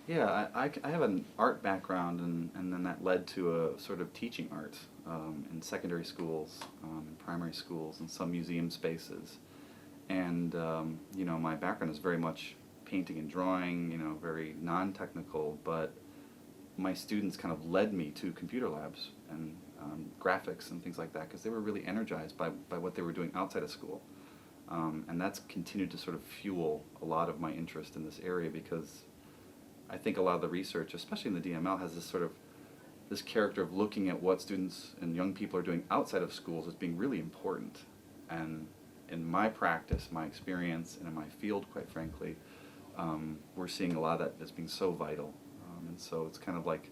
Yeah, I have an art background, and then that led to a sort of teaching art in secondary schools, in primary schools, and some museum spaces. And my background is very much painting and drawing, very non-technical, but my students kind of led me to computer labs and graphics and things like that because they were really energized by what they were doing outside of school. And that's continued to sort of fuel a lot of my interest in this area because I think a lot of the research, especially in the DML, has this character of looking at what students and young people are doing outside of schools as being really important. And in my practice, my experience, and in my field, quite frankly, we're seeing a lot of that as being so vital. And so it's kind of like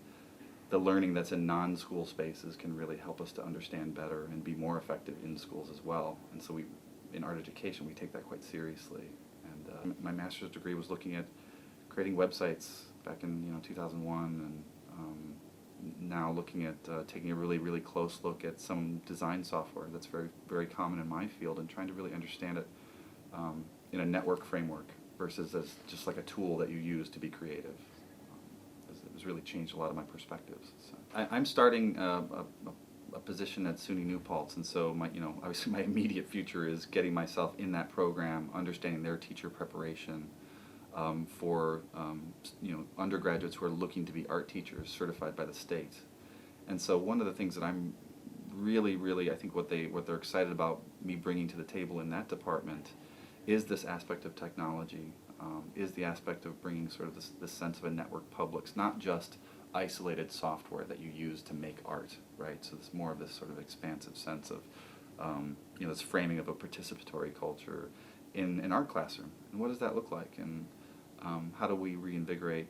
the learning that's in non-school spaces can really help us to understand better and be more effective in schools as well. And so in art education, we take that quite seriously. And my master's degree was looking at creating websites back in 2001, and now looking at taking a really close look at some design software that's very common in my field, and trying to really understand it in a network framework versus as just like a tool that you use to be creative. It has really changed a lot of my perspectives. So I'm starting a position at SUNY New Paltz, and so obviously my immediate future is getting myself in that program, understanding their teacher preparation for undergraduates who are looking to be art teachers certified by the state. And so one of the things that I'm really I think what they're excited about me bringing to the table in that department is this aspect of technology, is the aspect of bringing sort of this sense of a network publics, not just isolated software that you use to make art, right? So it's more of this sort of expansive sense of this framing of a participatory culture in an art classroom. And what does that look like? And how do we reinvigorate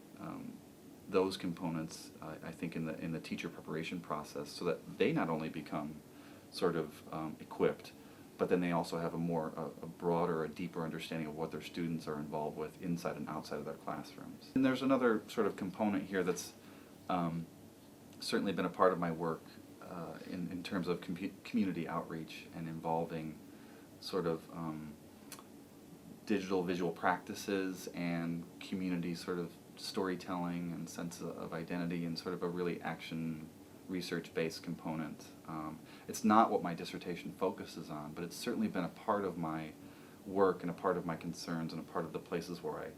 those components, I think, in the teacher preparation process, so that they not only become sort of equipped, but then they also have a broader, a deeper understanding of what their students are involved with inside and outside of their classrooms. And there's another sort of component here that's certainly been a part of my work in terms of community outreach and involving sort of digital visual practices and community sort of storytelling and sense of identity, and sort of a really action research-based component. It's not what my dissertation focuses on, but it's certainly been a part of my work and a part of my concerns and a part of the places where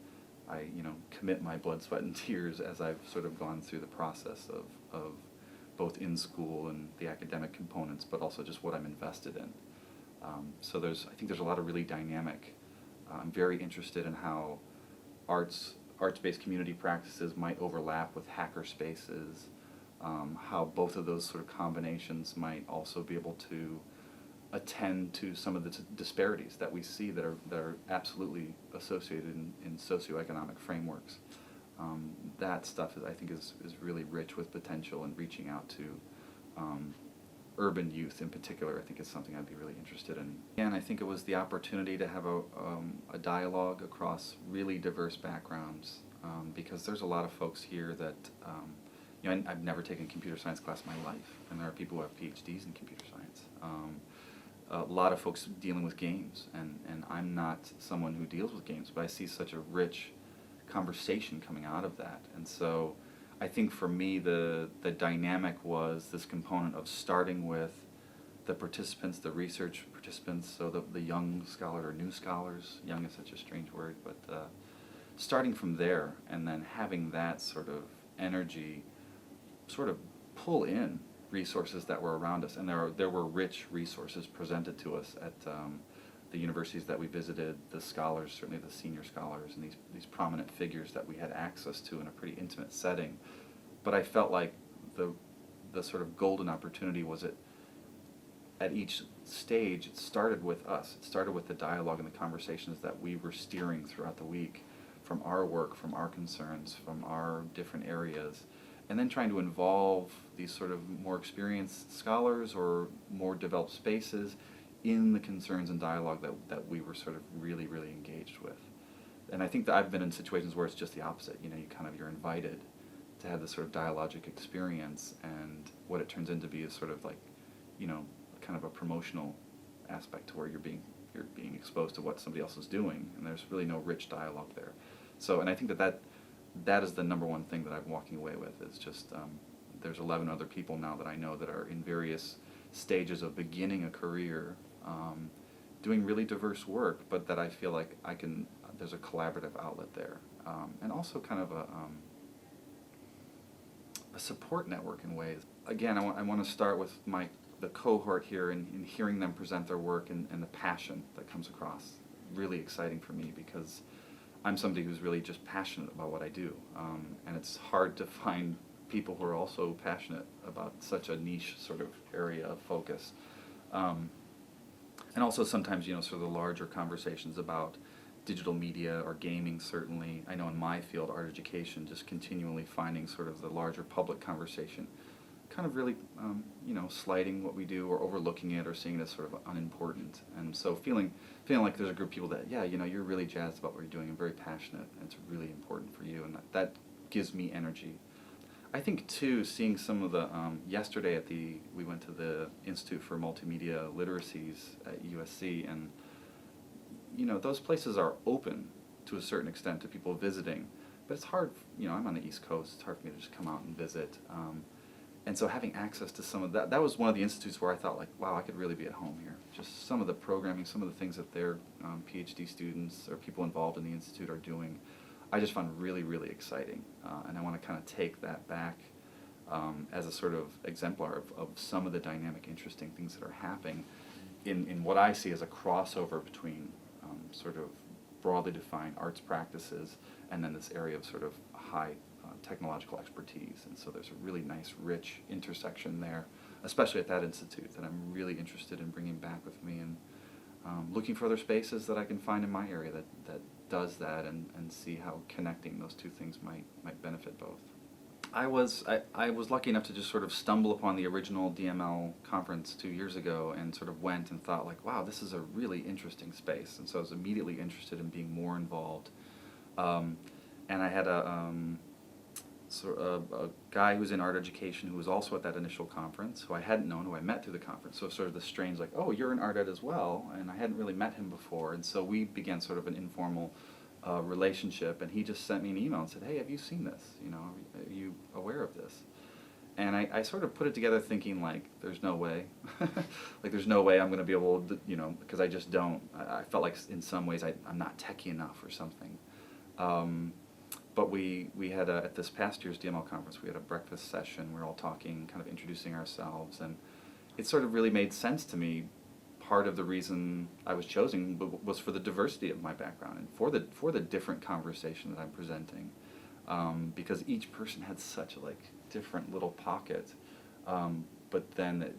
I commit my blood, sweat, and tears as I've sort of gone through the process of both in school and the academic components, but also just what I'm invested in. So I think there's a lot of really dynamic. I'm very interested in how arts-based community practices might overlap with hacker spaces, how both of those sort of combinations might also be able to attend to some of the disparities that we see that are absolutely associated in socioeconomic frameworks. That stuff I think is really rich with potential, and reaching out to urban youth in particular, I think is something I'd be really interested in. And I think it was the opportunity to have a dialogue across really diverse backgrounds, because there's a lot of folks here that, I've never taken a computer science class in my life, and there are people who have PhDs in computer science. A lot of folks dealing with games, and I'm not someone who deals with games, but I see such a rich conversation coming out of that. And so I think for me the dynamic was this component of starting with the participants, the research participants, so the young scholar or new scholars. Young is such a strange word, but starting from there, and then having that sort of energy sort of pull in resources that were around us. And there were rich resources presented to us at the universities that we visited, the scholars, certainly the senior scholars, and these prominent figures that we had access to in a pretty intimate setting. But I felt like the sort of golden opportunity was at each stage, it started with us. It started with the dialogue and the conversations that we were steering throughout the week from our work, from our concerns, from our different areas, and then trying to involve these sort of more experienced scholars or more developed spaces in the concerns and dialogue that we were sort of really engaged with. And I think that I've been in situations where it's just the opposite. You're invited to have this sort of dialogic experience, and what it turns into be is sort of like, kind of a promotional aspect to where you're being exposed to what somebody else is doing, and there's really no rich dialogue there. So, and I think that that is the number one thing that I'm walking away with, is just there's 11 other people now that I know that are in various stages of beginning a career, doing really diverse work, but that I feel like there's a collaborative outlet there, and also kind of a support network in ways. Again, I want to start with the cohort here and hearing them present their work and the passion that comes across. Really exciting for me, because I'm somebody who's really just passionate about what I do, and it's hard to find people who are also passionate about such a niche sort of area of focus. And also sometimes, sort of the larger conversations about digital media or gaming, certainly. I know in my field, art education, just continually finding sort of the larger public conversation kind of really, slighting what we do or overlooking it or seeing it as sort of unimportant. And so feeling like there's a group of people that, you're really jazzed about what you're doing and very passionate, and it's really important for you, and that gives me energy. I think, too, seeing some of the, yesterday we went to the Institute for Multimedia Literacies at USC, and, those places are open to a certain extent to people visiting, but it's hard, I'm on the East Coast, it's hard for me to just come out and visit. And so having access to some of that was one of the institutes where I thought, like, wow, I could really be at home here. Just some of the programming, some of the things that their PhD students or people involved in the institute are doing, I just found really, really exciting. And I want to kind of take that back as a sort of exemplar of some of the dynamic, interesting things that are happening in what I see as a crossover between sort of broadly defined arts practices and then this area of sort of high technological expertise. And so there's a really nice, rich intersection there, especially at that institute, that I'm really interested in bringing back with me, and looking for other spaces that I can find in my area that does that, and see how connecting those two things might benefit both. I was lucky enough to just sort of stumble upon the original DML conference 2 years ago, and sort of went and thought, like, wow, this is a really interesting space, and so I was immediately interested in being more involved. And I had a guy who's in art education who was also at that initial conference, who I hadn't known, who I met through the conference. So sort of the strange, like, oh, you're in art ed as well, and I hadn't really met him before, and so we began sort of an informal relationship, and he just sent me an email and said, hey, have you seen this? Are you aware of this? And I sort of put it together thinking, like, there's no way. Like, there's no way I'm going to be able to, because I just don't. I felt like in some ways I'm not techie enough or something. But we had at this past year's DML conference, we had a breakfast session. We were all talking, kind of introducing ourselves, and it sort of really made sense to me. Part of the reason I was chosen was for the diversity of my background and for the different conversation that I'm presenting, because each person had such a different little pocket, but then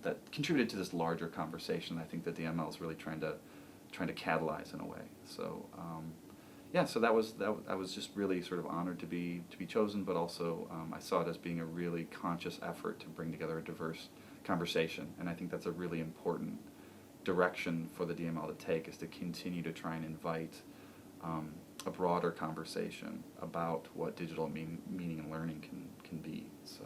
that contributed to this larger conversation. I think that DML is really trying to catalyze in a way. So. So I was just really sort of honored to be chosen, but also I saw it as being a really conscious effort to bring together a diverse conversation, and I think that's a really important direction for the DML to take, is to continue to try and invite a broader conversation about what digital meaning and learning can be. So.